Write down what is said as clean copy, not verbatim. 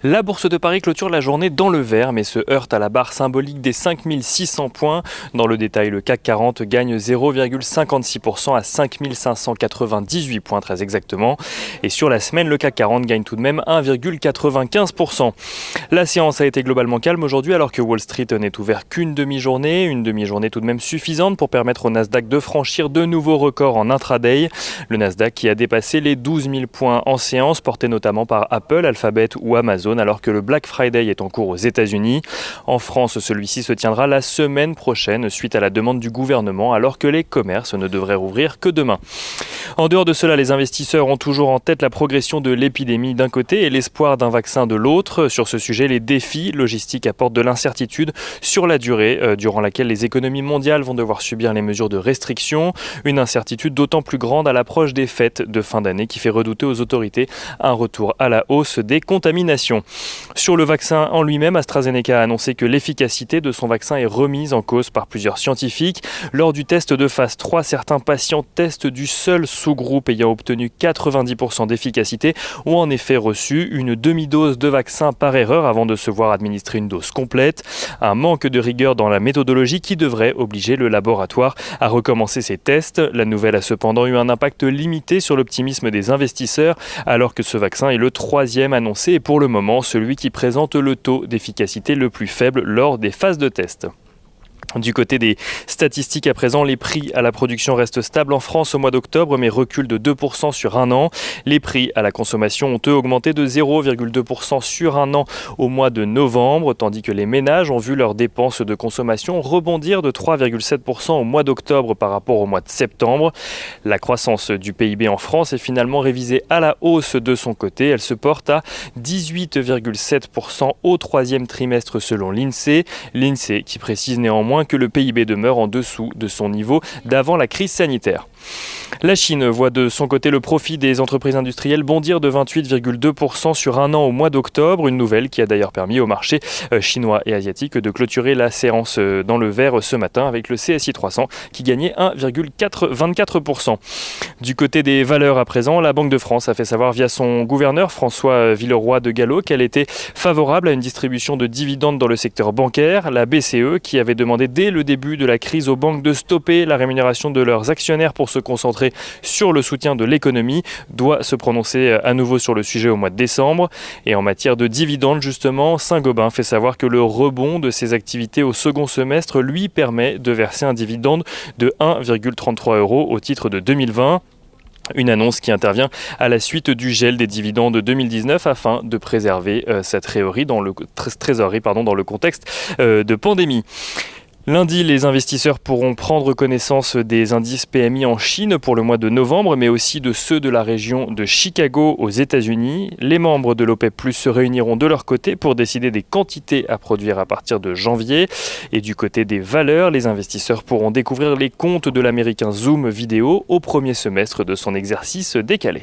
La bourse de Paris clôture la journée dans le vert, mais se heurte à la barre symbolique des 5600 points. Dans le détail, le CAC 40 gagne 0,56% à 5598 points très exactement. Et sur la semaine, le CAC 40 gagne tout de même 1,95%. La séance a été globalement calme aujourd'hui alors que Wall Street n'est ouvert qu'une demi-journée. Une demi-journée tout de même suffisante pour permettre au Nasdaq de franchir de nouveaux records en intraday. Le Nasdaq qui a dépassé les 12 000 points en séance, porté notamment par Apple, Alphabet ou Amazon, alors que le Black Friday est en cours aux États-Unis. En France, celui-ci se tiendra la semaine prochaine suite à la demande du gouvernement, alors que les commerces ne devraient rouvrir que demain. En dehors de cela, les investisseurs ont toujours en tête la progression de l'épidémie d'un côté et l'espoir d'un vaccin de l'autre. Sur ce sujet, les défis logistiques apportent de l'incertitude sur la durée durant laquelle les économies mondiales vont devoir subir les mesures de restriction. Une incertitude d'autant plus grande à l'approche des fêtes de fin d'année qui fait redouter aux autorités un retour à la hausse des contaminations. Sur le vaccin en lui-même, AstraZeneca a annoncé que l'efficacité de son vaccin est remise en cause par plusieurs scientifiques. Lors du test de phase 3, certains patients testent du seul sous-groupe ayant obtenu 90% d'efficacité ont en effet reçu une demi-dose de vaccin par erreur avant de se voir administrer une dose complète. Un manque de rigueur dans la méthodologie qui devrait obliger le laboratoire à recommencer ses tests. La nouvelle a cependant eu un impact limité sur l'optimisme des investisseurs alors que ce vaccin est le troisième annoncé et pour le moment celui qui présente le taux d'efficacité le plus faible lors des phases de test. Du côté des statistiques à présent, les prix à la production restent stables en France au mois d'octobre mais reculent de 2% sur un an. Les prix à la consommation ont eux augmenté de 0,2% sur un an au mois de novembre, tandis que les ménages ont vu leurs dépenses de consommation rebondir de 3,7% au mois d'octobre par rapport au mois de septembre. La croissance du PIB en France est finalement révisée à la hausse de son côté. Elle se porte à 18,7% au troisième trimestre selon l'INSEE. L'INSEE qui précise néanmoins que le PIB demeure en dessous de son niveau d'avant la crise sanitaire. La Chine voit de son côté le profit des entreprises industrielles bondir de 28,2% sur un an au mois d'octobre, une nouvelle qui a d'ailleurs permis aux marchés chinois et asiatiques de clôturer la séance dans le vert ce matin avec le CSI 300 qui gagnait 1,24%. Du côté des valeurs à présent, la Banque de France a fait savoir via son gouverneur François Villeroy de Galhau qu'elle était favorable à une distribution de dividendes dans le secteur bancaire. La BCE qui avait demandé dès le début de la crise aux banques de stopper la rémunération de leurs actionnaires pour se concentrer sur le soutien de l'économie, doit se prononcer à nouveau sur le sujet au mois de décembre. Et en matière de dividendes, justement, Saint-Gobain fait savoir que le rebond de ses activités au second semestre lui permet de verser un dividende de 1,33 € au titre de 2020. Une annonce qui intervient à la suite du gel des dividendes de 2019 afin de préserver sa trésorerie dans le contexte de pandémie. Lundi, les investisseurs pourront prendre connaissance des indices PMI en Chine pour le mois de novembre, mais aussi de ceux de la région de Chicago aux États-Unis. Les membres de l'OPEP+ se réuniront de leur côté pour décider des quantités à produire à partir de janvier. Et du côté des valeurs, les investisseurs pourront découvrir les comptes de l'américain Zoom Vidéo au premier semestre de son exercice décalé.